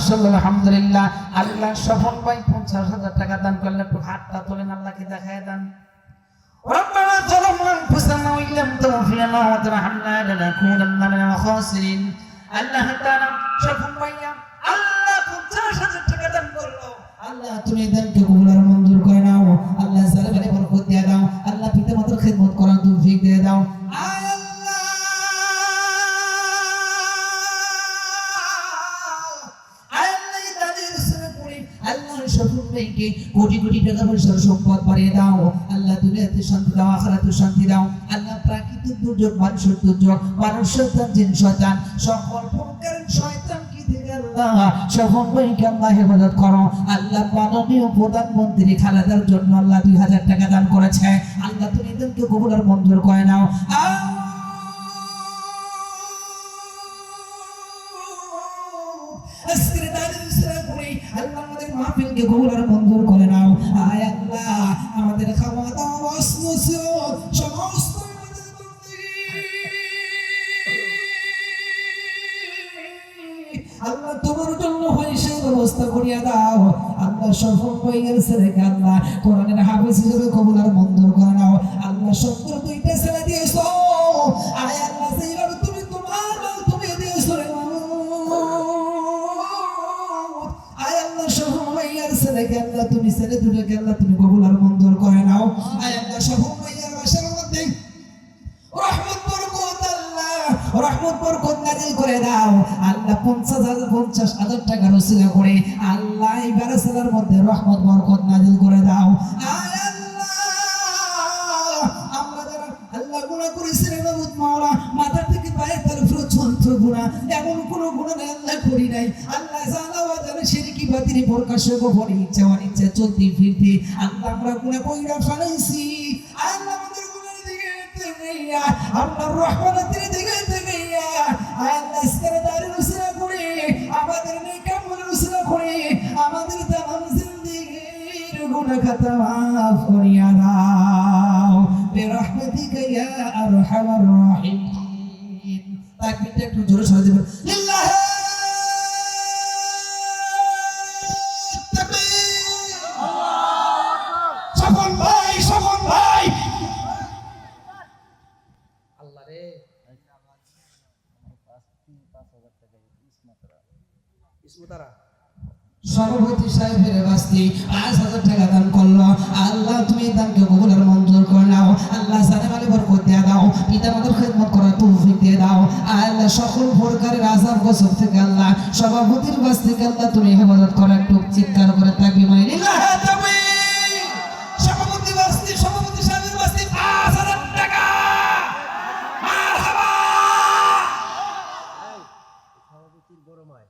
মাশাআল্লাহ আলহামদুলিল্লাহ। আল্লাহ সফল ভাই 50,000 টাকা দান করলেন, একটু হাতটা তোলেন, আল্লাহকে দেখায় দেন। ربنا ظلمنا أنفسنا وإن لم تغفر لنا وترحمنا لنكونن من الخاسرين। আল্লাহ তাআলা সফল ভাইয়া আল্লাহ 50,000 টাকা দান করলো। আল্লাহ তুমি দানকে কবুল আর মঞ্জুর করে নাও। আল্লাহ জালালে বরকত দিয়ে দাও। আল্লাহ পিতামাতার খিদমত করার তৌফিক দিয়ে দাও। কোটি কোটি টাকা পয়সার সম্পদ বাড়িয়ে দাও। আল্লাহ দুনিয়াতে শান্তি দাও, আখিরাতে শান্তি দাও। আল্লাহ প্রাকৃতিক দুর্যোগ, মানুষের দুর্যোগ, মানুষ শয়তান, জিন শয়তান, সকল প্রকার শয়তানকে থেকে আল্লাহ সফল ভাইকে আল্লাহ হেফাজত করো। আল্লাহ মাননীয় প্রধানমন্ত্রী খালেদার জন্য আল্লাহ 2,000 টাকা দান করেছে। আল্লাহ তুমি এদেরকে কবুল আর মঞ্জুর করে নাও। মাহফিলকে কবুল আর মঞ্জুর করে নাও। আয় আল্লাহ আমাদের খাওয়া দাওয়া বস্ত্র সমস্ত আল্লাহ তোমার জন্য হয়েছে ব্যবস্থা করিয়া দাও। আল্লাহ সফল ভাইয়ের ছেলেকে আল্লাহ কোরআনের হাফেজ হিসেবে কবুল আর মঞ্জুর করে নাও। আল্লাহ সুন্দর 2টা ছেলে দিয়েছো। আয় আল্লাহ সেইভাবে তুমি তোমার তুমি দিয়েছো। ছেলেকে আল্লাহ তুমি ছেলে দুটোকে আল্লাহ তুমি কবুল আর মঞ্জুর করে নাও। আয় আল্লাহ সফল ভাইয়ের বাসার মধ্যে রহমত বরকত নাজিল করে দাও। আল্লাহ 50,000 টাকা রসিলা করে আল্লাহ এই বারাসালার মধ্যে রহমত বরকত নাজিল করে দাও। আয় আল্লাহ আমরা যারা আল্লাহ গুনাহ করেছি রে মাবুদ মাওলা, মাথা থেকে পায়ের তরফ পর্যন্ত গুনাহ, এমন কোনো গুনাহ নাই আল্লাহ করি নাই। আল্লাহ জানা ওয়া জানা শিরকি বাতিল প্রকাশ্য গোপনে ইচ্ছা অনিচ্ছা চলতে ফিরতে আল্লাহ আমরা গুনাহ কইরা ফেলেছি। আল্লাহ আমাদের গুনাহের দিকে তাকাইয়া আল্লাহর রহমতের দিকে তাকাইয়া আল্লাহ ইসরাদারের উসরা করে আমাদের নেক আমলের উসরা করে আমাদের তামাম জিন্দেগীর গুনাহ খাতা মাফ করিয়া দাও বিরহমাতিকা ইয়া আরহামার রাহিমিন। তাকবীরটা একটু জোরে সরে দিবেন। লিল্লাহ সভাপতি সাহেবের বাস্তি 5,000 টাকা দান করলো। আল্লাহ তুমি দানকে কবুল আর মঞ্জুর করে নাও। আল্লাহ জানে মালে বরকত দিয়ে দাও। পিতামাতার খিদমত করার তৌফিক দিয়ে দাও। আল্লাহ সকল প্রকারের আযাব গজব থেকে আল্লাহ সভাপতির বাস্তিকে আল্লাহ তুমি হেফাজত করো। একটু চিৎকার করে তাকবীর মানে লিল্লাহ তাকবীর। সভাপতি বাস্তি সভাপতি সাহেবের বাস্তি 5,000 টাকা মারহাবা। সভাপতির বড় মায়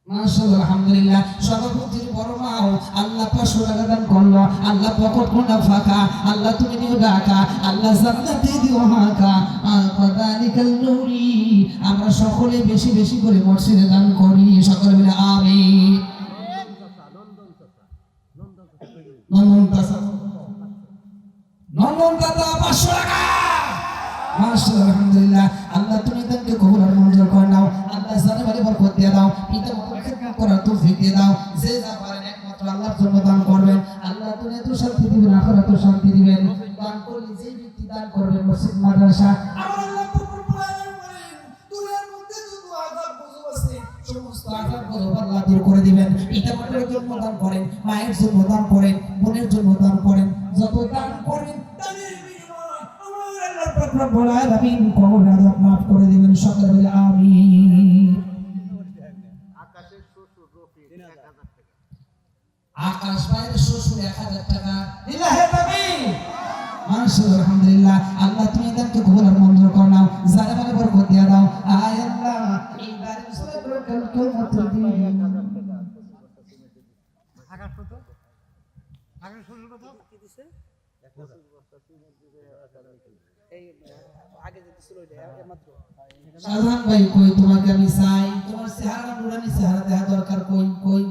মাশাআল্লাহ আলহামদুলিল্লাহ। সভাপতির বড় মাও আল্লাহ 500 টাকা দান করলো। আল্লাহ পকেট কোনা ফাঁকা, আল্লাহ তুমি নিও ঢাকা, আল্লাহ জান্নাতে দিও হাকা ফাদালিকাল নূরি। আমরা সকলে বেশি বেশি করে মসজিদে দান করি। সকলে মিলে আমিন। নন্দন দাদা 500 টাকা মাশাআল্লাহ আলহামদুলিল্লাহ। আল্লাহ তুমি দানকে কবুল আর মঞ্জুর করে নাও। আল্লাহ জানে মালে বরকত দিয়ে দাও। পিতামাতার খিদমত করার তৌফিক দিয়ে দাও। যে যা পারেন একমাত্র আল্লাহর জন্য দান করবেন। আল্লাহ দুনিয়াতেও শান্তি দিবেন, আখিরাতেও শান্তি দিবেন। দান করলে যে ব্যক্তি দান করবে মসজিদ মাদ্রাসা আমার আল্লাহ দুনিয়ার মধ্যে যত আযাব গজব আছে সমস্ত আযাব গজব আল্লাহ দূর করে দিবেন। পিতামাতার জন্য দান করেন, মায়ের জন্য দান করেন, বোনের জন্য দান করেন। যত দান করেন দানের বিনিময়ে আমার আল্লাহ পাক রব্বুল আলামিন কবর আযাব maaf করে দিবেন। সকলে বলে আমিন। আকাশ ভাইয়ের শ্বশুর 1,000 টাকা লিল্লাহি তাকবীর মাশাআল্লাহ আলহামদুলিল্লাহ। আল্লাহ তুমি দানকে কবুল আর মঞ্জুর করে নাও। জানে মানে বরকত দিয়ে দাও। আয় আল্লাহ এই বাড়ির সবাই বরকত কিয়ামতের দিন আকাশ কত আকাশ শ্বশুর কত কি দিছে 1,000 এই আগে যে ছিল এটা মাত্র। সাধারণ ভাই কই তোমাকে আমি চাই, তোমার চেহারা নুরানি চেহারা দেখা দরকার। কই কই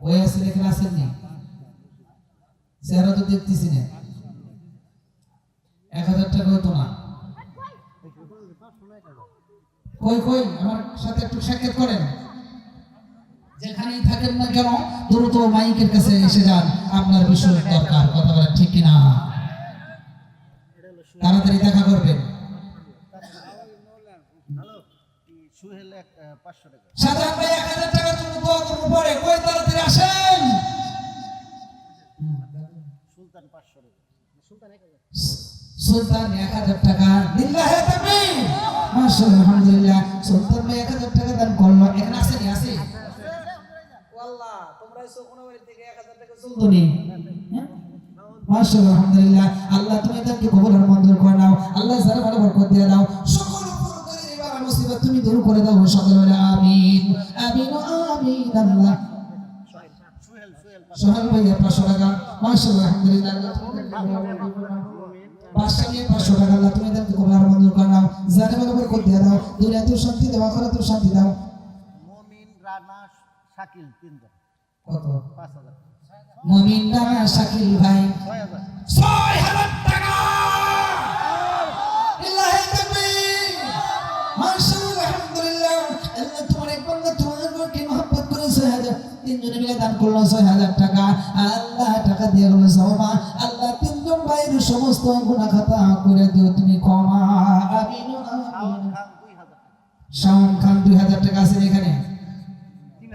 ওই আছে এখানে আছেন নি? চেহারা তো দেখতেছি না। 1,000 টাকা হতো না। কই কই আমার সাথে একটু সাক্ষাৎ করেন, যেখানেই থাকেন না কেন দ্রুত মাইকের কাছে এসে যান, আপনার বিশেষ দরকার। কথা বলেন ঠিক কিনা? তাড়াতাড়ি দেখা করবেন। সাজান ভাই 1000 টাকার জন্য দোয়া করব পরে, কই তাড়াতাড়ি আসেন। সুলতান 1000 টাকা, লিল্লাহি তাকবীর, মাশাআল্লাহ, আলহামদুলিল্লাহ। সুলতান ভাই 1000 টাকা দান করলো। এখানে আছে নি? আছে ওয়াল্লাহ, তোমরা এসো কোন বাড়ি থেকে 1000 টাকা সুলতানি, মাশাআল্লাহ, আলহামদুলিল্লাহ। আল্লাহ তুমি তাকে কবুল আর মঞ্জুর করে নাও। আল্লাহ যারা ভালো বরকত দিয়ে দাও, সকল উপকারী বালা মুসিবত তুমি দূর করে দাও। সকলে বলে আমিন আমিন আমিন। আল্লাহ সোহেল ভাই 500 টাকা, মাশাআল্লাহ, আলহামদুলিল্লাহ। বাদশা নিয়ে 500 টাকা, আল্লাহ তুমি তাকে কবুল আর মঞ্জুর করে নাও। যারা ভালো বরকত দিয়ে দাও, দুনিয়াতে শান্তি দাও, আখিরাতে শান্তি দাও। মুমিন রানা শাকিল 3 জন, কত? 5000। মুমিন রানা শাকিল ভাই 6000। 6000 টাকা, লিল্লাহি তাকবীর, মাশাআল্লাহ, আলহামদুলিল্লাহ। আল্লাহ তোমার এক বান্দা তোমার ঘরকে মহব্বত করে 6000, তিনজনে মিলে দান করলো 6000 টাকা। আল্লাহ টাকা দিয়ে গেল সওবা। আল্লাহ তিনজন ভাইয়ের সমস্ত গুনাহ খাতা করে দিও তুমি ক্ষমা, আমিন আমিন। শাওন খান 2000 টাকা আছে এখানে,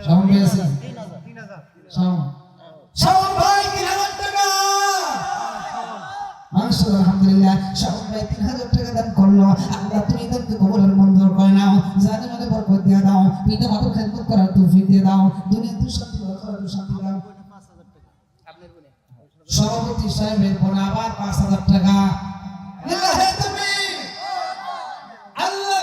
শাওন ভাই আছে, 3000। শাওন ভাই 3000 টাকা, মাশাআল্লাহ, আলহামদুলিল্লাহ। শাওন ভাই 3000 টাকা দান করলো। আল্লাহ তুমি তাকে কবুল আর মঞ্জুর করে নাও। জানে মানে বরকত দিয়ে দাও, পিতা মাতার খেদমত করার তৌফিক দিয়ে দাও, দুনিয়াতে শান্তি দাও, আখিরাতে শান্তি দাও। সভাপতি সাহেবের বোন আবার 5000 টাকা, লিল্লাহি তাকবীর। আল্লাহ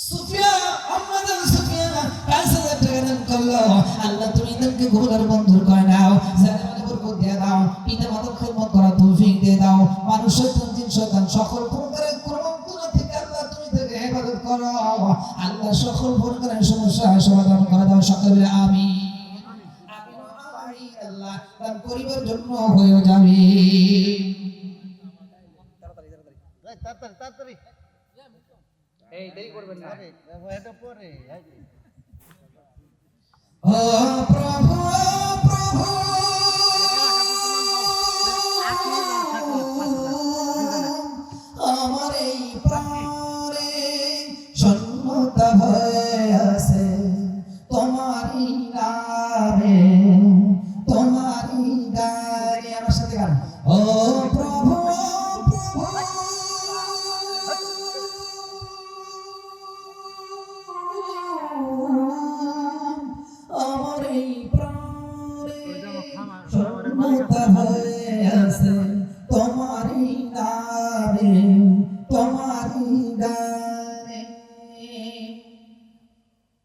সুফিয়া আহমদ সুফিয়া 5000 টাকা দান করলো। আল্লাহ তুমি তাকে কবুল আর মঞ্জুর করে নাও, জানে মানে বরকত দিয়ে দাও, পিতা মাতার খেদমত করার তৌফিক দিয়ে দাও। মানুষ শয়তান জিন শয়তান সকল প্রকারের কুমন্ত্রণা থেকে আল্লাহ তুমি তাকে হেফাজত করো। আল্লাহ সকল প্রকারের সমস্যা সমাধান করে দাও। সকলে আমিন আমিন। আল্লাহ তার পরিবার জন্য হয়ে যাবে। তাড়াতাড়ি এই দেরি করবেন না। এটা পরে ও প্রভু প্রভু, আমার এই প্রাণে শূন্যতা হয়ে আছে, তোমারই নামে তোমারই গানে। আমার সাথে গান। ও প্রভু প্রভু, আমার এই প্রাণে শূন্যতা হয়ে আছে, তোমারই নামে